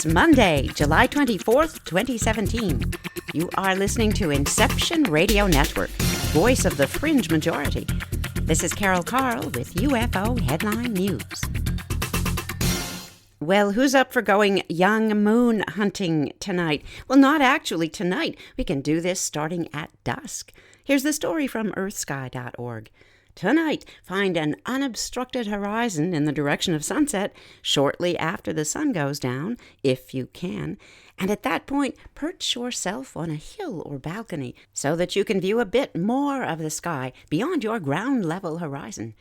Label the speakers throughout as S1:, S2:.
S1: It's Monday, July 24th, 2017. You are listening to Inception Radio Network, voice of the fringe majority. This is Carol Carl with UFO Headline News. Well, who's up for going young moon hunting tonight? Well, not actually tonight. We can do this starting at dusk. Here's the story from earthsky.org. Tonight, find an unobstructed horizon in the direction of sunset shortly after the sun goes down, if you can. And at that point, perch yourself on a hill or balcony so that you can view a bit more of the sky beyond your ground level horizon.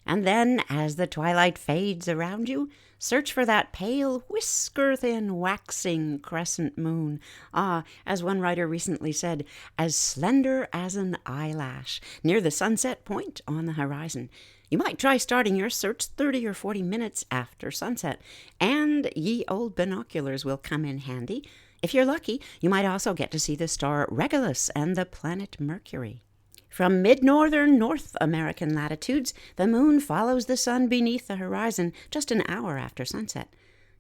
S1: And then, as the twilight fades around you, search for that pale, whisker-thin, waxing crescent moon. As one writer recently said, as slender as an eyelash, near the sunset point on the horizon. You might try starting your search 30 or 40 minutes after sunset, and ye old binoculars will come in handy. If you're lucky, you might also get to see the star Regulus and the planet Mercury. From mid-northern North American latitudes, the moon follows the sun beneath the horizon just an hour after sunset.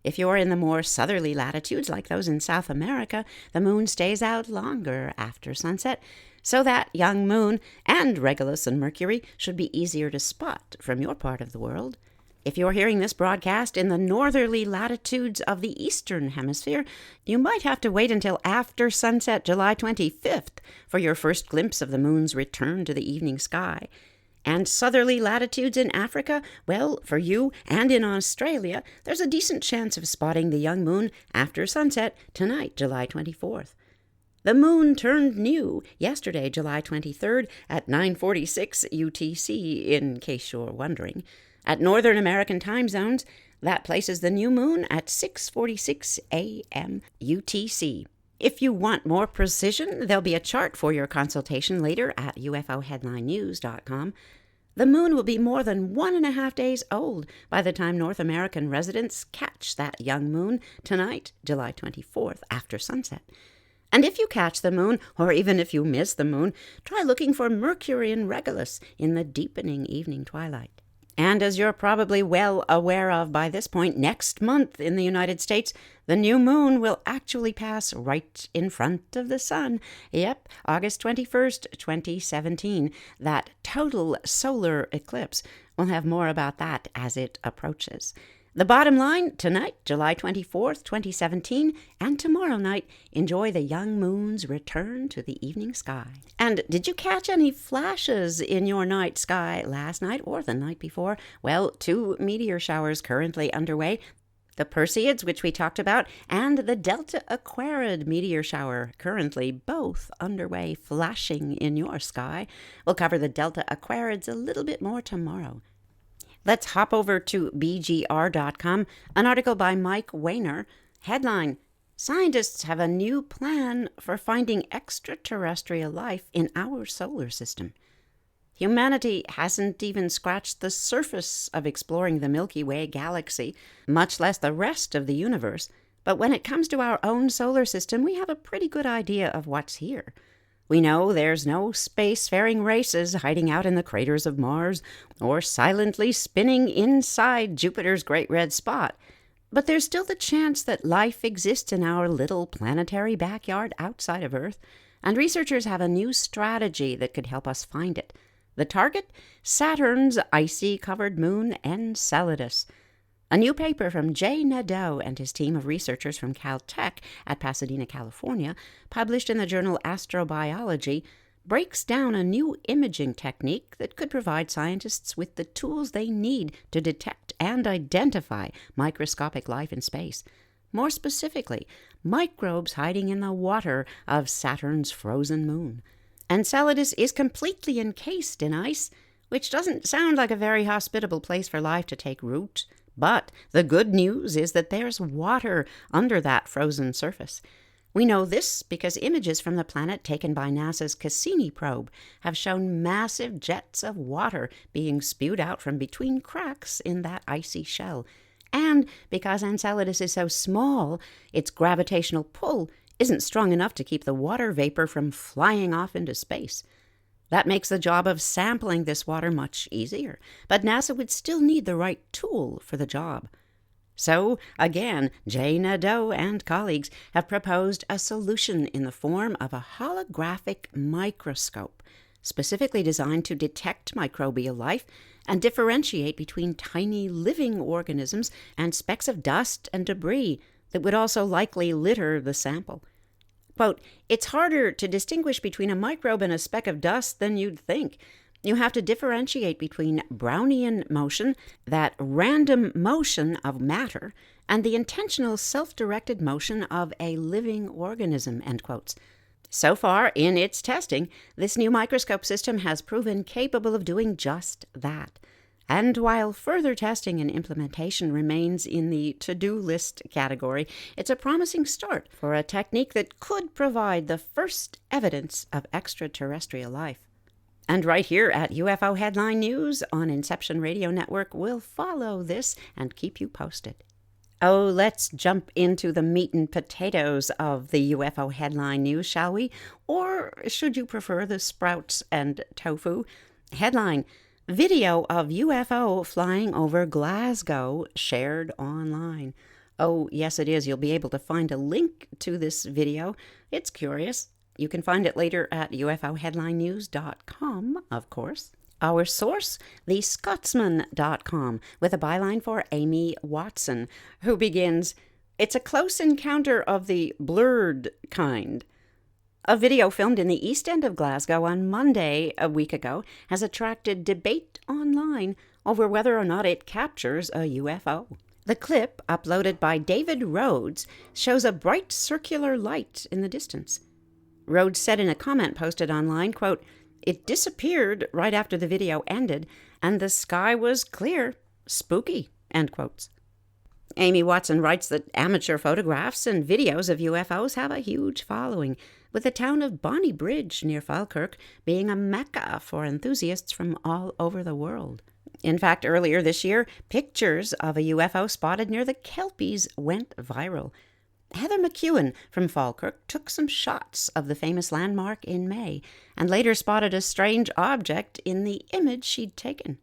S1: If you're in the more southerly latitudes, like those in South America, the moon stays out longer after sunset, so that young moon and Regulus and Mercury should be easier to spot from your part of the world. If you're hearing this broadcast in the northerly latitudes of the eastern hemisphere, you might have to wait until after sunset July 25th for your first glimpse of the moon's return to the evening sky. And southerly latitudes in Africa, well, for you and in Australia, there's a decent chance of spotting the young moon after sunset tonight, July 24th. The moon turned new yesterday, July 23rd at 9:46 UTC, in case you're wondering. At Northern American time zones, that places the new moon at 6:46 a.m. UTC. If you want more precision, there'll be a chart for your consultation later at ufoheadlinenews.com. The moon will be more than 1.5 days old by the time North American residents catch that young moon tonight, July 24th, after sunset. And if you catch the moon, or even if you miss the moon, try looking for Mercury and Regulus in the deepening evening twilight. And as you're probably well aware of by this point, next month in the United States, the new moon will actually pass right in front of the sun. Yep, August 21st, 2017, that total solar eclipse. We'll have more about that as it approaches. The bottom line, tonight, July 24th, 2017, and tomorrow night, enjoy the young moon's return to the evening sky. And did you catch any flashes in your night sky last night or the night before? Well, 2 meteor showers currently underway. The Perseids, which we talked about, and the Delta Aquarid meteor shower, currently both underway, flashing in your sky. We'll cover the Delta Aquarids a little bit more tomorrow. Let's hop over to BGR.com, an article by Mike Weiner. Headline, Scientists have a new plan for finding extraterrestrial life in our solar system. Humanity hasn't even scratched the surface of exploring the Milky Way galaxy, much less the rest of the universe. But when it comes to our own solar system, we have a pretty good idea of what's here. We know there's no spacefaring races hiding out in the craters of Mars or silently spinning inside Jupiter's great red spot. But there's still the chance that life exists in our little planetary backyard outside of Earth, and researchers have a new strategy that could help us find it. The target? Saturn's icy-covered moon Enceladus. A new paper from Jay Nadeau and his team of researchers from Caltech at Pasadena, California, published in the journal Astrobiology, breaks down a new imaging technique that could provide scientists with the tools they need to detect and identify microscopic life in space. More specifically, microbes hiding in the water of Saturn's frozen moon. Enceladus is completely encased in ice, which doesn't sound like a very hospitable place for life to take root. But the good news is that there's water under that frozen surface. We know this because images from the planet taken by NASA's Cassini probe have shown massive jets of water being spewed out from between cracks in that icy shell. And because Enceladus is so small, its gravitational pull isn't strong enough to keep the water vapor from flying off into space. That makes the job of sampling this water much easier, but NASA would still need the right tool for the job. So, again, Jay Nadeau and colleagues have proposed a solution in the form of a holographic microscope, specifically designed to detect microbial life and differentiate between tiny living organisms and specks of dust and debris that would also likely litter the sample. Quote, "It's harder to distinguish between a microbe and a speck of dust than you'd think. You have to differentiate between Brownian motion, that random motion of matter, and the intentional self-directed motion of a living organism," end quotes. So far, in its testing, this new microscope system has proven capable of doing just that. And while further testing and implementation remains in the to-do list category, it's a promising start for a technique that could provide the first evidence of extraterrestrial life. And right here at UFO Headline News on Inception Radio Network, we'll follow this and keep you posted. Oh, let's jump into the meat and potatoes of the UFO Headline News, shall we? Or should you prefer the sprouts and tofu? Headline: Video of UFO flying over Glasgow shared online. Oh, yes, it is. You'll be able to find a link to this video. It's curious. You can find it later at ufoheadlinenews.com, of course. Our source, thescotsman.com, with a byline for Amy Watson, who begins, "It's a close encounter of the blurred kind." A video filmed in the East End of Glasgow on Monday, a week ago, has attracted debate online over whether or not it captures a UFO. The clip, uploaded by David Rhodes, shows a bright circular light in the distance. Rhodes said in a comment posted online, quote, "It disappeared right after the video ended, and the sky was clear. Spooky," end quotes. Amy Watson writes that amateur photographs and videos of UFOs have a huge following, with the town of Bonnybridge near Falkirk being a mecca for enthusiasts from all over the world. In fact, earlier this year, pictures of a UFO spotted near the Kelpies went viral. Heather McEwen from Falkirk took some shots of the famous landmark in May and later spotted a strange object in the image she'd taken.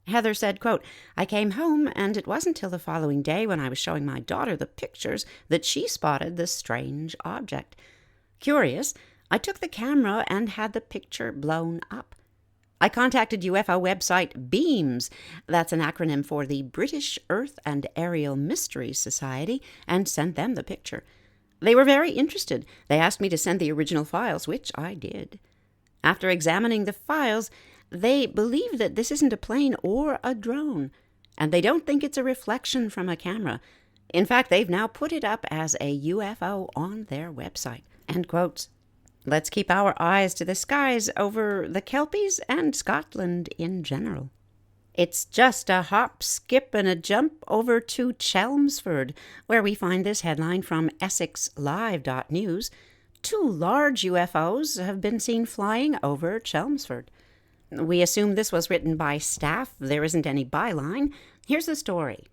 S1: Heather said, quote, "I came home and it wasn't till the following day when I was showing my daughter the pictures that she spotted the strange object. Curious, I took the camera and had the picture blown up. I contacted UFO website BEAMS, that's an acronym for the British Earth and Aerial Mysteries Society, and sent them the picture. They were very interested. They asked me to send the original files, which I did. After examining the files, they believe that this isn't a plane or a drone, and they don't think it's a reflection from a camera. In fact, they've now put it up as a UFO on their website," end quotes. Let's keep our eyes to the skies over the Kelpies and Scotland in general. It's just a hop, skip, and a jump over to Chelmsford, where we find this headline from EssexLive.news. 2 large UFOs have been seen flying over Chelmsford. We assume this was written by staff. There isn't any byline. Here's the story.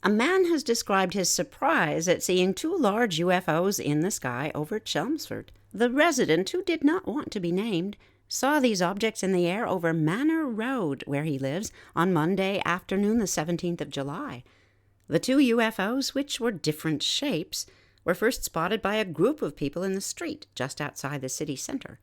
S1: A man has described his surprise at seeing 2 large UFOs in the sky over Chelmsford. The resident, who did not want to be named, saw these objects in the air over Manor Road, where he lives, on Monday afternoon, the 17th of July. The 2 UFOs, which were different shapes, were first spotted by a group of people in the street just outside the city center.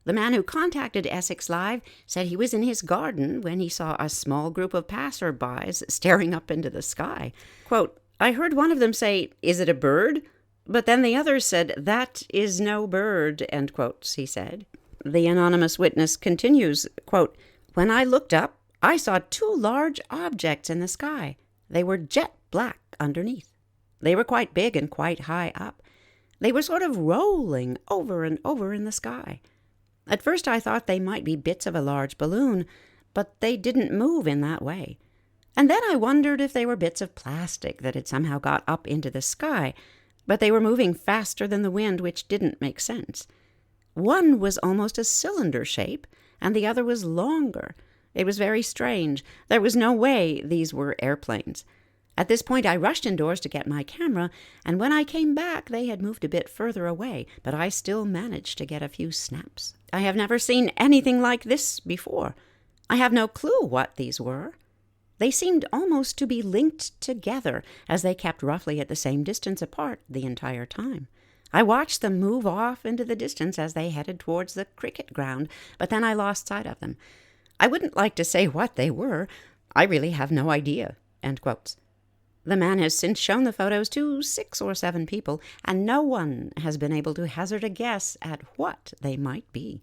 S1: The man who contacted Essex Live said he was in his garden when he saw a small group of passerbys staring up into the sky. Quote, "I heard one of them say, 'Is it a bird?' But then the others said, 'That is no bird,' end quotes," he said. The anonymous witness continues, quote, "When I looked up, I saw 2 large objects in the sky. They were jet black underneath. They were quite big and quite high up. They were sort of rolling over and over in the sky. At first I thought they might be bits of a large balloon, but they didn't move in that way. And then I wondered if they were bits of plastic that had somehow got up into the sky, but they were moving faster than the wind, which didn't make sense. One was almost a cylinder shape, and the other was longer. It was very strange. There was no way these were airplanes. At this point, I rushed indoors to get my camera, and when I came back, they had moved a bit further away, but I still managed to get a few snaps. I have never seen anything like this before. I have no clue what these were. They seemed almost to be linked together, as they kept roughly at the same distance apart the entire time. I watched them move off into the distance as they headed towards the cricket ground, but then I lost sight of them. I wouldn't like to say what they were. I really have no idea." End quotes. The man has since shown the photos to 6 or 7 people, and no one has been able to hazard a guess at what they might be.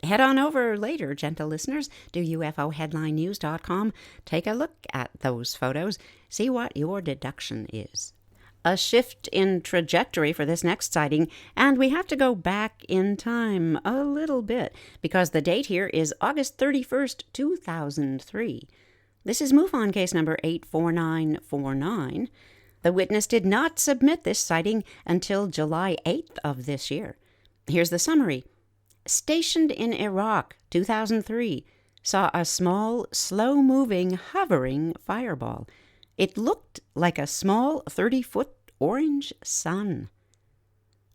S1: Head on over later, gentle listeners, to UFOHeadlineNews.com. Take a look at those photos. See what your deduction is. A shift in trajectory for this next sighting, and we have to go back in time a little bit, because the date here is August 31st, 2003. This is MUFON case number 84949. The witness did not submit this sighting until July 8th of this year. Here's the summary. Stationed in Iraq, 2003, saw a small, slow-moving, hovering fireball. It looked like a small 30-foot orange sun.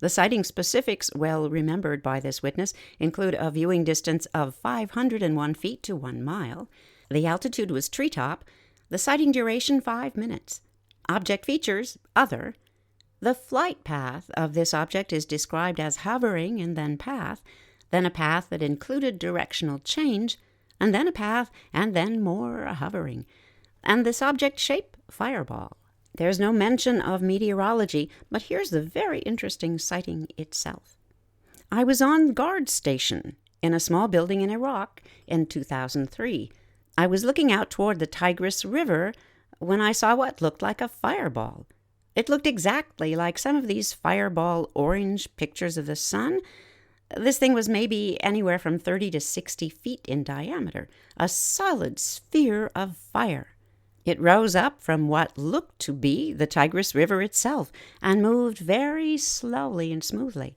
S1: The sighting specifics, well remembered by this witness, include a viewing distance of 501 feet to 1 mile. The altitude was treetop. The sighting duration 5 minutes. Object features, other. The flight path of this object is described as hovering and then path, then a path that included directional change, and then a path, and then more hovering. And this object shape, fireball. There's no mention of meteorology, but here's the very interesting sighting itself. I was on guard station in a small building in Iraq in 2003. I was looking out toward the Tigris River when I saw what looked like a fireball. It looked exactly like some of these fireball orange pictures of the sun. This thing was maybe anywhere from 30 to 60 feet in diameter, a solid sphere of fire. It rose up from what looked to be the Tigris River itself and moved very slowly and smoothly.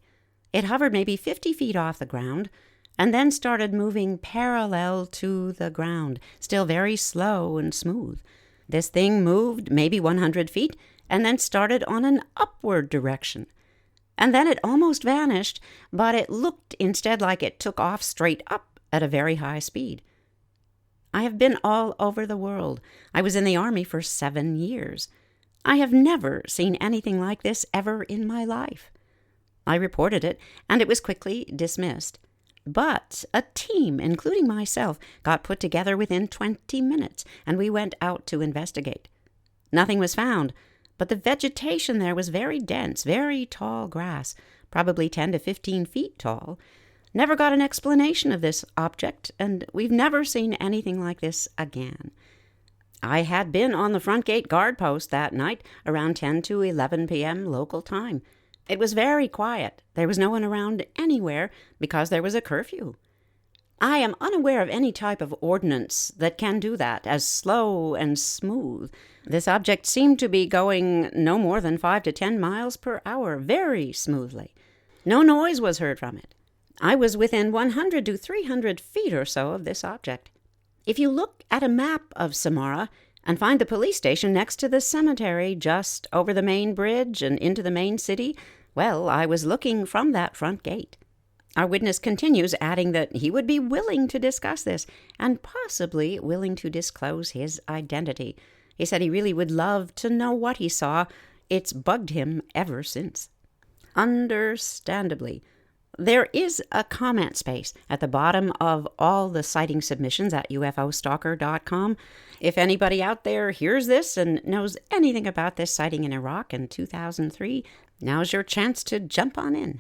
S1: It hovered maybe 50 feet off the ground and then started moving parallel to the ground, still very slow and smooth. This thing moved maybe 100 feet and then started on an upward direction. And then it almost vanished, but it looked instead like it took off straight up at a very high speed. I have been all over the world. I was in the Army for 7 years. I have never seen anything like this ever in my life. I reported it, and it was quickly dismissed. But a team, including myself, got put together within 20 minutes, and we went out to investigate. Nothing was found, but the vegetation there was very dense, very tall grass, probably 10 to 15 feet tall. Never got an explanation of this object, and we've never seen anything like this again. I had been on the front gate guard post that night around 10 to 11 p.m. local time. It was very quiet. There was no one around anywhere because there was a curfew. I am unaware of any type of ordnance that can do that, as slow and smooth. This object seemed to be going no more than 5 to 10 miles per hour, very smoothly. No noise was heard from it. I was within 100 to 300 feet or so of this object. If you look at a map of Samara and find the police station next to the cemetery just over the main bridge and into the main city, well, I was looking from that front gate. Our witness continues, adding that he would be willing to discuss this and possibly willing to disclose his identity. He said he really would love to know what he saw. It's bugged him ever since. Understandably, there is a comment space at the bottom of all the sighting submissions at UFOstalker.com. If anybody out there hears this and knows anything about this sighting in Iraq in 2003, now's your chance to jump on in.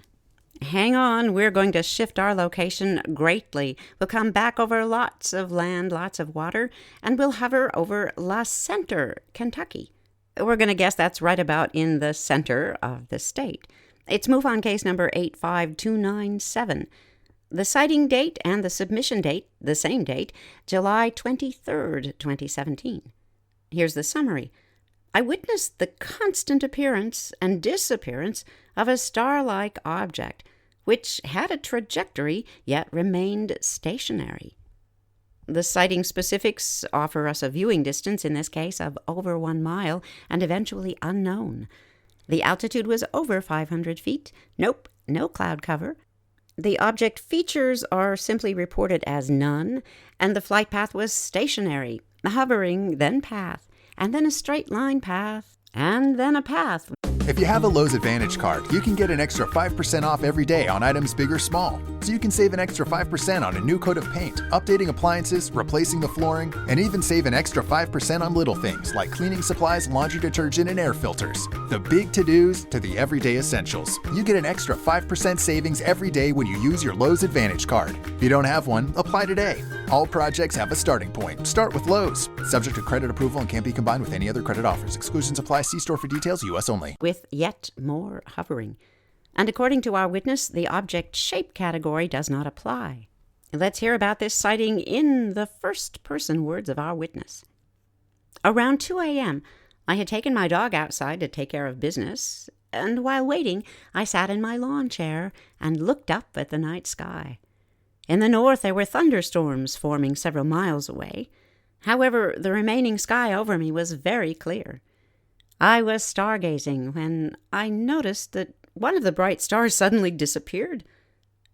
S1: Hang on, we're going to shift our location greatly. We'll come back over lots of land, lots of water, and we'll hover over La Center, Kentucky. We're going to guess that's right about in the center of the state. It's MUFON case number 85297. The sighting date and the submission date, the same date, July 23rd, 2017. Here's the summary. I witnessed the constant appearance and disappearance of a star-like object, which had a trajectory yet remained stationary. The sighting specifics offer us a viewing distance, in this case, of over 1 mile and eventually unknown. The altitude was over 500 feet. Nope, no cloud cover. The object features are simply reported as none, and the flight path was stationary, hovering, then path, and then a straight line path, and then a path.
S2: If you have a Lowe's Advantage card, you can get an extra 5% off every day on items big or small. So you can save an extra 5% on a new coat of paint, updating appliances, replacing the flooring, and even save an extra 5% on little things like cleaning supplies, laundry detergent, and air filters. The big to-dos to the everyday essentials. You get an extra 5% savings every day when you use your Lowe's Advantage card. If you don't have one, apply today. All projects have a starting point. Start with Lowe's. Subject to credit approval and can't be combined with any other credit offers. Exclusions apply. See store for details. U.S. only.
S1: With yet more hovering. And according to our witness, the object shape category does not apply. Let's hear about this sighting in the first-person words of our witness. Around 2 a.m., I had taken my dog outside to take care of business, and while waiting, I sat in my lawn chair and looked up at the night sky. In the north, there were thunderstorms forming several miles away. However, the remaining sky over me was very clear. I was stargazing when I noticed that one of the bright stars suddenly disappeared.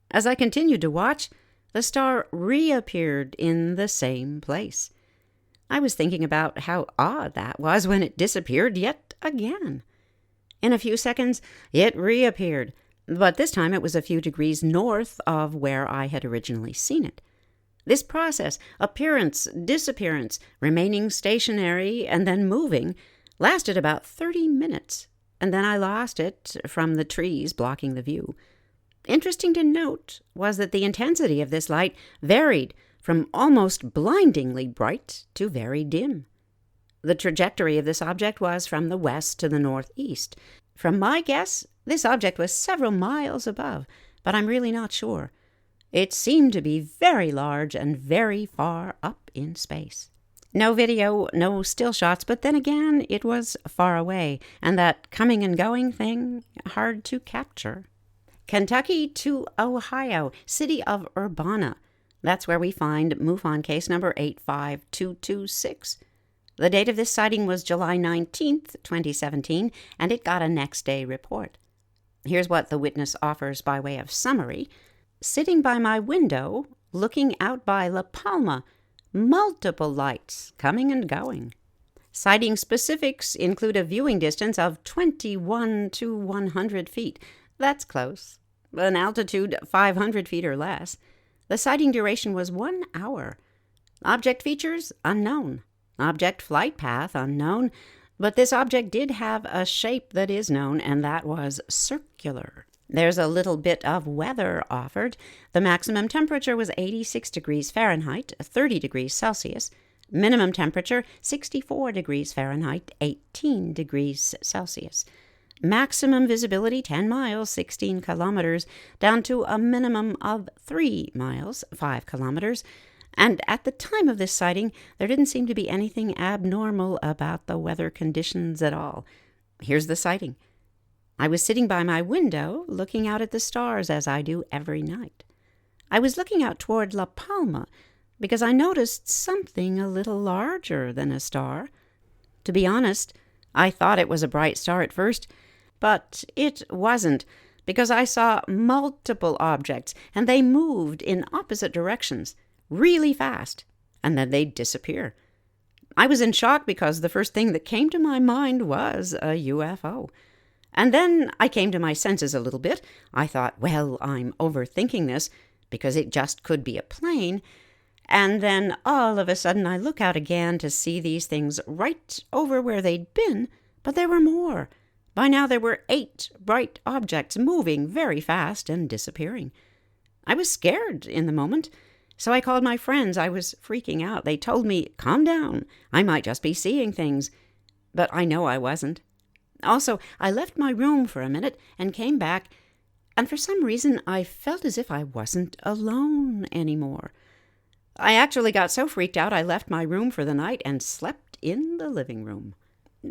S1: As I continued to watch, the star reappeared in the same place. I was thinking about how odd that was when it disappeared yet again. In a few seconds, it reappeared, but this time it was a few degrees north of where I had originally seen it. This process, appearance, disappearance, remaining stationary, and then moving, lasted about 30 minutes, and then I lost it from the trees blocking the view. Interesting to note was that the intensity of this light varied from almost blindingly bright to very dim. The trajectory of this object was from the west to the northeast. From my guess, this object was several miles above, but I'm really not sure. It seemed to be very large and very far up in space. No video, no still shots, but then again, it was far away, and that coming and going thing, hard to capture. Kentucky to Ohio, city of Urbana. That's where we find MUFON case number 85226. The date of this sighting was July 19th, 2017, and it got a next-day report. Here's what the witness offers by way of summary. Sitting by my window, looking out by La Palma, multiple lights coming and going. Sighting specifics include a viewing distance of 21 to 100 feet. That's close. An altitude 500 feet or less. The sighting duration was 1 hour. Object features unknown. Object flight path unknown. But this object did have a shape that is known, and that was circular. There's a little bit of weather offered. The maximum temperature was 86 degrees Fahrenheit, 30 degrees Celsius. Minimum temperature, 64 degrees Fahrenheit, 18 degrees Celsius. Maximum visibility, 10 miles, 16 kilometers, down to a minimum of 3 miles, 5 kilometers. And at the time of this sighting, there didn't seem to be anything abnormal about the weather conditions at all. Here's the sighting. I was sitting by my window, looking out at the stars as I do every night. I was looking out toward La Palma because I noticed something a little larger than a star. To be honest, I thought it was a bright star at first, but it wasn't, because I saw multiple objects, and they moved in opposite directions, really fast, and then they'd disappear. I was in shock because the first thing that came to my mind was a UFO. And then I came to my senses a little bit. I thought, well, I'm overthinking this because it just could be a plane. And then all of a sudden I look out again to see these things right over where they'd been, but there were more. By now there were 8 bright objects moving very fast and disappearing. I was scared in the moment, so I called my friends. I was freaking out. They told me, calm down, I might just be seeing things. But I know I wasn't. Also, I left my room for a minute and came back, and for some reason I felt as if I wasn't alone anymore. I actually got so freaked out I left my room for the night and slept in the living room.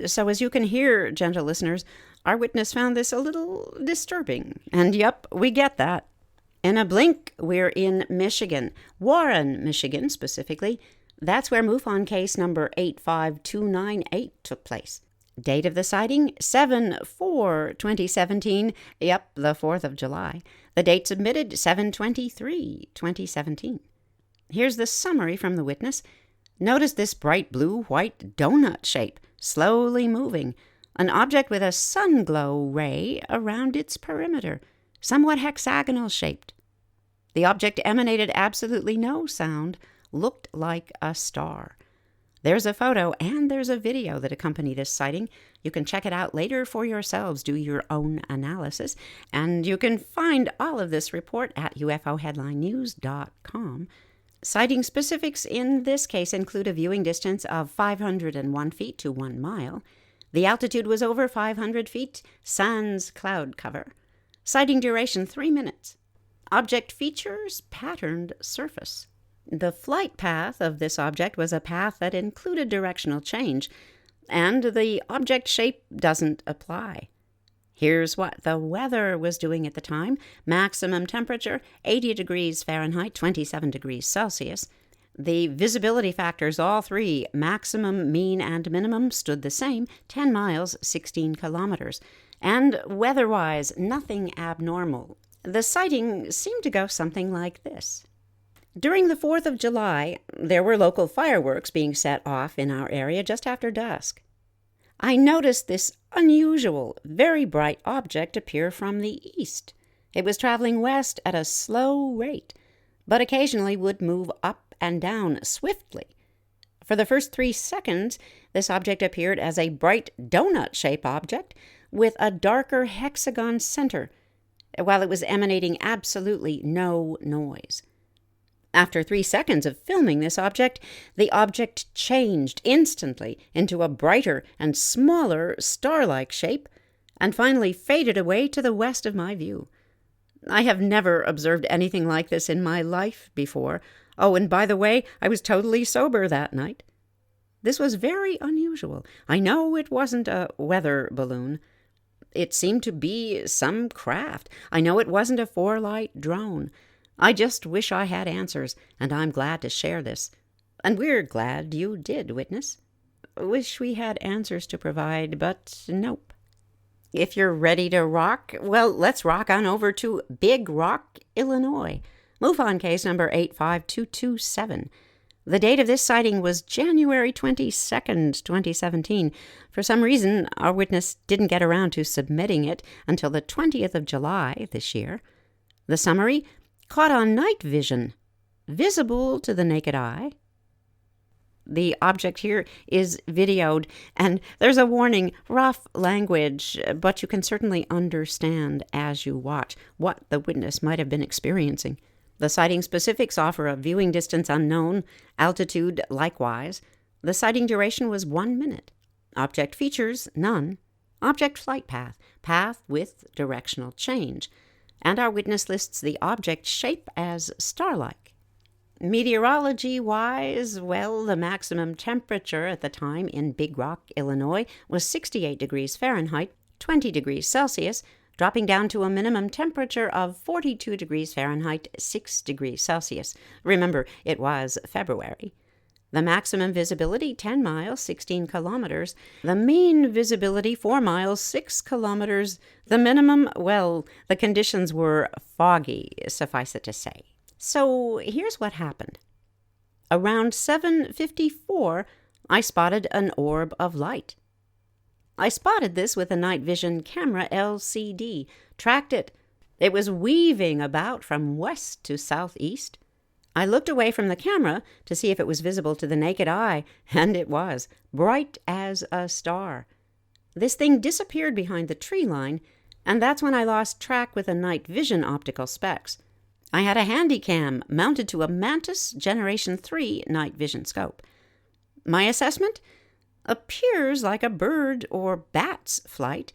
S1: So as you can hear, gentle listeners, our witness found this a little disturbing. And yep, we get that. In a blink, we're in Michigan, Warren, Michigan specifically. That's where MUFON case number 85298 took place. Date of the sighting, 7/4/2017. Yep, the 4th of July. The date submitted, 7/23/2017. Here's the summary from the witness. Notice this bright blue-white donut shape, slowly moving, an object with a sun-glow ray around its perimeter, somewhat hexagonal shaped. The object emanated absolutely no sound, looked like a star. There's a photo and there's a video that accompany this sighting. You can check it out later for yourselves, do your own analysis, and you can find all of this report at ufoheadlinenews.com. Sighting specifics in this case include a viewing distance of 501 feet to 1 mile. The altitude was over 500 feet, sans cloud cover. Sighting duration 3 minutes. Object features patterned surface. The flight path of this object was a path that included directional change, and the object shape doesn't apply. Here's what the weather was doing at the time. Maximum temperature, 80 degrees Fahrenheit, 27 degrees Celsius. The visibility factors, all three, maximum, mean, and minimum, stood the same, 10 miles, 16 kilometers. And weather-wise, nothing abnormal. The sighting seemed to go something like this. During the 4th of July, there were local fireworks being set off in our area just after dusk. I noticed this unusual, very bright object appear from the east. It was traveling west at a slow rate, but occasionally would move up and down swiftly. For the first 3 seconds, this object appeared as a bright donut-shaped object with a darker hexagon center, while it was emanating absolutely no noise. After 3 seconds of filming this object, the object changed instantly into a brighter and smaller star-like shape, and finally faded away to the west of my view. I have never observed anything like this in my life before. Oh, and by the way, I was totally sober that night. This was very unusual. I know it wasn't a weather balloon. It seemed to be some craft. I know it wasn't a 4-light drone. I just wish I had answers, and I'm glad to share this. And we're glad you did, witness. Wish we had answers to provide, but nope. If you're ready to rock, well, let's rock on over to Big Rock, Illinois. MUFON case number 85227. The date of this sighting was January 22nd, 2017. For some reason, our witness didn't get around to submitting it until the 20th of July this year. The summary: caught on night vision, visible to the naked eye. The object here is videoed, and there's a warning, rough language, but you can certainly understand as you watch what the witness might have been experiencing. The sighting specifics offer a viewing distance unknown, altitude likewise. The sighting duration was 1 minute. Object features, none. Object flight path, path with directional change. And our witness lists the object shape as star-like. Meteorology-wise, well, the maximum temperature at the time in Big Rock, Illinois, was 68 degrees Fahrenheit, 20 degrees Celsius, dropping down to a minimum temperature of 42 degrees Fahrenheit, 6 degrees Celsius. Remember, it was February. The maximum visibility, 10 miles, 16 kilometers. The mean visibility, 4 miles, 6 kilometers. The minimum, well, the conditions were foggy, suffice it to say. So here's what happened. Around 7:54, I spotted an orb of light. I spotted this with a night vision camera LCD, tracked it. It was weaving about from west to southeast. I looked away from the camera to see if it was visible to the naked eye, and it was, bright as a star. This thing disappeared behind the tree line, and that's when I lost track with a night vision optical specs. I had a Handycam mounted to a Mantis Generation 3 night vision scope. My assessment? Appears like a bird or bat's flight,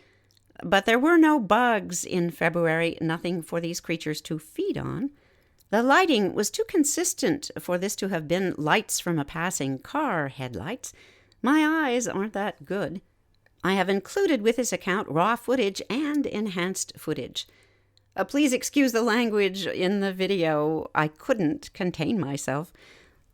S1: but there were no bugs in February, nothing for these creatures to feed on. The lighting was too consistent for this to have been lights from a passing car headlights. My eyes aren't that good. I have included with this account raw footage and enhanced footage. Please excuse the language in the video. I couldn't contain myself.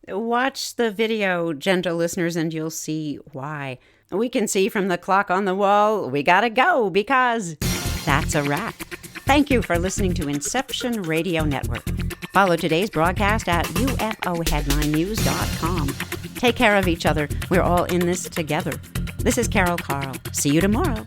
S1: Watch the video, gentle listeners, and you'll see why. We can see from the clock on the wall we gotta go because that's a wrap. Thank you for listening to Inception Radio Network. Follow today's broadcast at ufoheadlinenews.com. Take care of each other. We're all in this together. This is Carol Carl. See you tomorrow.